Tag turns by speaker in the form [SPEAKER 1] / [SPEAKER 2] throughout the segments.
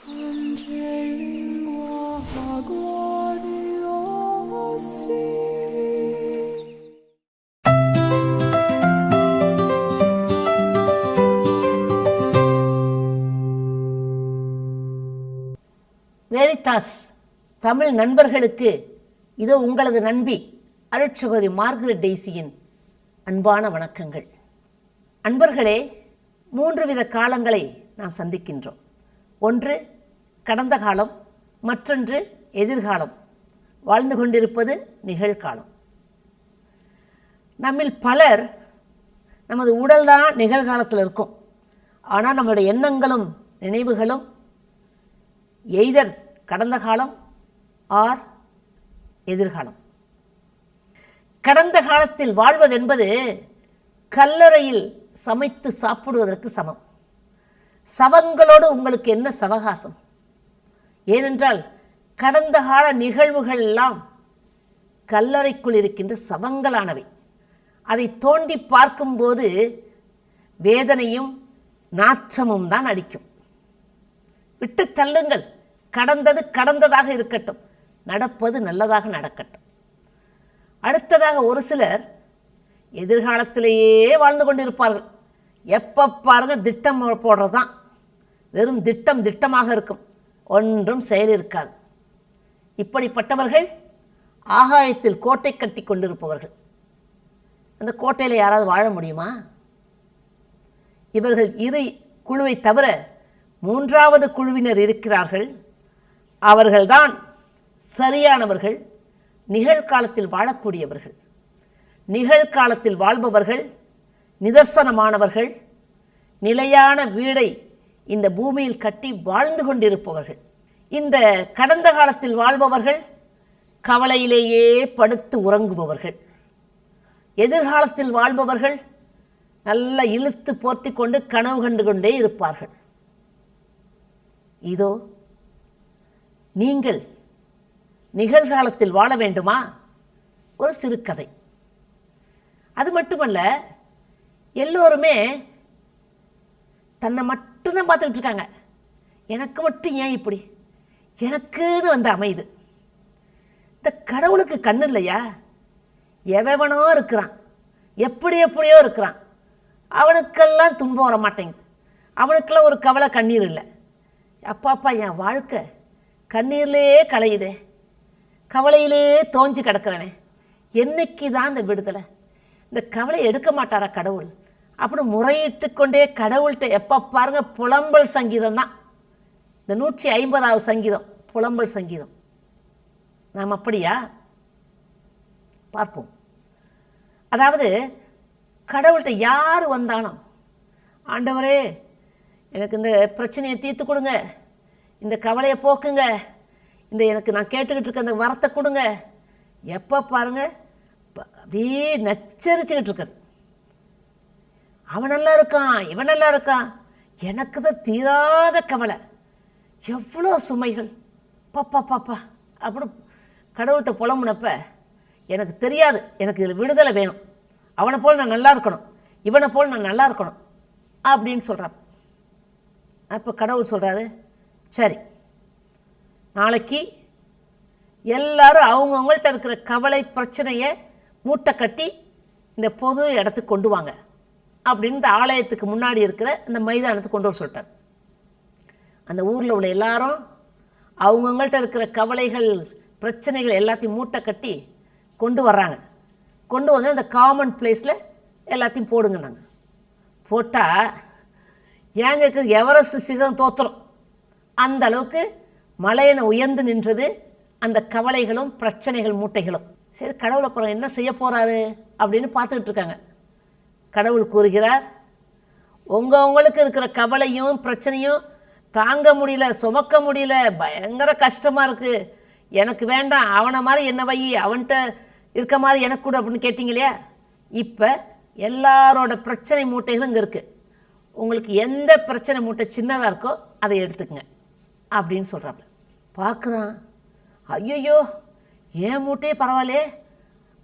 [SPEAKER 1] Veritas Tamil நண்பர்களுக்கு இதோ உங்களது நண்பி அருட்சகோதரி மார்கரெட் டெய்சியின் அன்பான வணக்கங்கள். அன்பர்களே, 3 வித காலங்களை நாம் சந்திக்கின்றோம். ஒன்று கடந்த காலம், மற்றொன்று எதிர்காலம், வாழ்ந்து கொண்டிருப்பது நிகழ்காலம். நம்மில் பலர் நமது உடல்தான் நிகழ்காலத்தில் இருக்கும். ஆனால் நம்மளுடைய எண்ணங்களும் நினைவுகளும் எய்தர் கடந்த காலம் ஆர் எதிர்காலம். கடந்த காலத்தில் வாழ்வதென்பது கல்லறையில் சமைத்து சாப்பிடுவதற்கு சமம். சவங்களோடு உங்களுக்கு என்ன சவகாசம்? ஏனென்றால் கடந்த கால நிகழ்வுகள் எல்லாம் கல்லறைக்குள் இருக்கின்ற சவங்களானவை. அதை தோண்டி பார்க்கும்போது வேதனையும் நாற்றமும் தான் அடிக்கும். விட்டு தள்ளுங்கள். கடந்தது கடந்ததாக இருக்கட்டும், நடப்பது நல்லதாக நடக்கட்டும். அடுத்ததாக ஒரு சிலர் எதிர்காலத்திலேயே வாழ்ந்து கொண்டிருப்பார்கள். எப்போ பாருங்க திட்டம் போடுறது தான். வெறும் திட்டமாக இருக்கும், ஒன்றும் செயல் இருக்காது. இப்படிப்பட்டவர்கள் ஆகாயத்தில் கோட்டை கட்டி கொண்டிருப்பவர்கள். அந்த கோட்டையில் யாராவது வாழ முடியுமா? இவர்கள் இரு குழுவை தவிர 3வது குழுவினர் இருக்கிறார்கள். அவர்கள்தான் சரியானவர்கள், நிகழ்காலத்தில் வாழக்கூடியவர்கள். நிகழ்காலத்தில் வாழ்பவர்கள் நிதர்சனமானவர்கள், நிலையான வீடை இந்த பூமியில் கட்டி வாழ்ந்து கொண்டிருப்பவர்கள். இந்த கடந்த காலத்தில் வாழ்பவர்கள் கவலையிலேயே படுத்து உறங்குபவர்கள். எதிர்காலத்தில் வாழ்பவர்கள் நல்ல இழுத்து போர்த்தி கொண்டு கனவு கண்டு கொண்டே இருப்பார்கள். இதோ நீங்கள் நிகழ்காலத்தில் வாழ வேண்டுமா? ஒரு சிறு கதை. அது மட்டுமல்ல, எல்லோருமே தன்னை மட்டும்தான் பார்த்துக்கிட்டு இருக்காங்க. எனக்கு மட்டும் ஏன் இப்படி, எனக்குன்னு வந்து அமையுது. இந்த கடவுளுக்கு கண்ணு இல்லையா? எவனோ இருக்கிறான், எப்படியோ இருக்கிறான். அவனுக்கெல்லாம் துன்பம் வர மாட்டேங்குது. அவனுக்கெல்லாம் ஒரு கவலை கண்ணீர் இல்லை. அப்பாப்பா, என் வாழ்க்கை கண்ணீர்லே களையுதே, கவலையிலே தோஞ்சு கிடக்கிறனே, என்னைக்கு தான் இந்த விடுதலை? இந்த கவலை எடுக்க மாட்டாரா கடவுள்? அப்படி முறையிட்டு கொண்டே கடவுள்கிட்ட எப்போ பாருங்க புலம்பல் சங்கீதம் தான். இந்த 150வது சங்கீதம் புலம்பல் சங்கீதம். நாம் அப்படியா? பார்ப்போம். அதாவது கடவுள்கிட்ட யார் வந்தானோ, ஆண்டவரே எனக்கு இந்த பிரச்சனையை தீர்த்து கொடுங்க, இந்த கவலையை போக்குங்க, இந்த எனக்கு நான் கேட்டுக்கிட்டு இருக்க அந்த வரத்தை கொடுங்க, எப்போ பாருங்க அப்படியே நச்சரிச்சுக்கிட்டு இருக்கிறது. அவன் நல்லா இருக்கான், இவன் நல்லா இருக்கான், எனக்கு தான் தீராத கவலை, எவ்வளோ சுமைகள், பாப்பா அப்படி கடவுள்கிட்ட புலம்புனப்ப எனக்கு தெரியாது, எனக்கு இதில் விடுதலை வேணும், அவனை போல் நான் நல்லா இருக்கணும், இவனை போல் நான் நல்லா இருக்கணும் அப்படின்னு சொல்கிறான். அப்போ கடவுள் சொல்கிறாரு, சரி, நாளைக்கு எல்லாரும் அவங்கவுங்கள்ட்ட இருக்கிற கவலை பிரச்சனையை மூட்டை கட்டி இந்த பொது இடத்துக்கு கொண்டு வாங்க அப்படின்னு இந்த ஆலயத்துக்கு முன்னாடி இருக்கிற இந்த மைதானத்துக்கு கொண்டு வர சொல்லிட்டார். அந்த ஊரில் உள்ள எல்லாரும் அவங்கவுங்கள்ட்ட இருக்கிற கவலைகள் பிரச்சனைகள் எல்லாத்தையும் மூட்டை கட்டி கொண்டு வர்றாங்க. கொண்டு வந்து அந்த காமன் பிளேஸில் எல்லாத்தையும் போடுங்க. நாங்கள் போட்டால் ஏங்க எவரெஸ்ட் சிகரம் தோத்துறோம், அந்த அளவுக்கு மலையனை உயர்ந்து நின்றது அந்த கவலைகளும் பிரச்சனைகள் மூட்டைகளும். சரி, கடவுள் அப்புறம் என்ன செய்ய போகிறாரு அப்படின்னு பார்த்துக்கிட்டு இருக்காங்க. கடவுள் கூறுகிறார், உங்களுக்கு இருக்கிற கவலையும் பிரச்சனையும் தாங்க முடியல, சுமக்க முடியல, பயங்கர கஷ்டமாக இருக்குது, எனக்கு வேண்டாம், அவனை மாதிரி என்ன வை, அவன்கிட்ட இருக்க மாதிரி எனக்கு கூட அப்படின்னு கேட்டிங்க இல்லையா? இப்போ எல்லாரோட பிரச்சனை மூட்டைகளும் இங்கே இருக்குது. உங்களுக்கு எந்த பிரச்சனை மூட்டை சின்னதாக இருக்கோ அதை எடுத்துக்கங்க அப்படின்னு சொல்கிறாங்க. பார்க்குறான், ஐயோ என் மூட்டையே பரவாயில்லையே,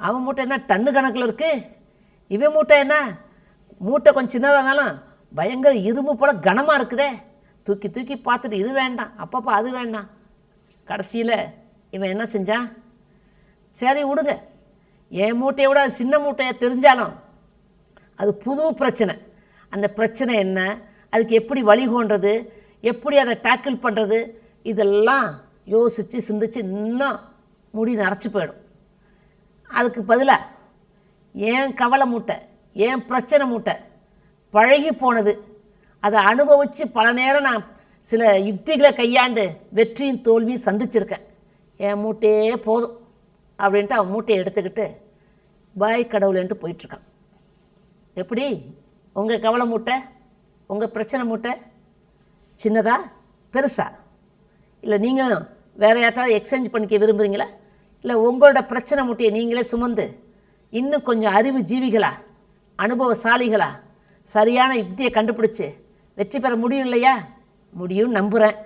[SPEAKER 1] அவன் மூட்டை என்ன டன்னு கணக்கில் இருக்குது, இவன் மூட்டை என்ன மூட்டை கொஞ்சம் சின்னதாக இருந்தாலும் பயங்கர இரும்பு போல் கனமாக இருக்குதே, தூக்கி தூக்கி பார்த்துட்டு இது வேண்டாம், அப்பப்போ அது வேண்டாம். கடைசியில் இவன் என்ன செஞ்சான், சரி விடுங்க, என் மூட்டையை விட அது சின்ன மூட்டையாக தெரிஞ்சாலும் அது புது பிரச்சனை. அந்த பிரச்சனை என்ன, அதுக்கு எப்படி வழிகோன்றது, எப்படி அதை டேக்கிள் பண்ணுறது, இதெல்லாம் யோசித்து சிந்திச்சு இன்னும் முடி நரைச்சி போயிடும். அதுக்கு பதிலாக ஏன் கவலை மூட்டை, ஏன் பிரச்சனை மூட்டை பழகி போனது, அதை அனுபவித்து பல நேரம் நான் சில யுக்திகளை கையாண்டு வெற்றியும் தோல்வியும் சந்திச்சிருக்கேன். என் மூட்டையே போதும் அப்படின்ட்டு அவன் மூட்டையை எடுத்துக்கிட்டு பாய் கடவுளேன்ட்டு போயிட்டுருக்கான். எப்படி உங்கள் கவலை மூட்டை, உங்கள் பிரச்சனை மூட்டை சின்னதா பெருசா? இல்லை நீங்கள் வேறு யார்ட்டாவது எக்ஸ்சேஞ்ச் பண்ணிக்க விரும்புகிறீங்களா? இல்லை உங்களோட பிரச்சனை மூட்டையை நீங்களே சுமந்து இன்னும் கொஞ்சம் அறிவு ஜீவிகளா, அனுபவசாலிகளா, சரியான யுக்தியை கண்டுபிடிச்சி வெற்றி பெற முடியும் இல்லையா? முடியும், நம்புகிறேன்.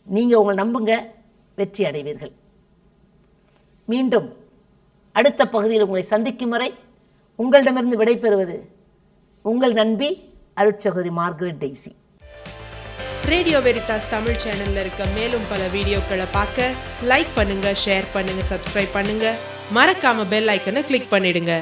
[SPEAKER 1] நீங்கள் உங்களை நம்புங்க, வெற்றி அடைவீர்கள். மீண்டும் அடுத்த பகுதியில் உங்களை சந்திக்கும் வரை உங்களிடமிருந்து விடைபெறுவது உங்கள் நண்பி அருட்சகோதரி Margaret Daisy.
[SPEAKER 2] Radio Veritas Tamil சேனல்ல இருக்க மேலும் பல வீடியோக்களை பார்க்க லைக் பண்ணுங்க, ஷேர் பண்ணுங்க, சப்ஸ்கிரைப் பண்ணுங்க. மறக்காம பெல் ஐக்கனை கிளிக் பண்ணிடுங்க.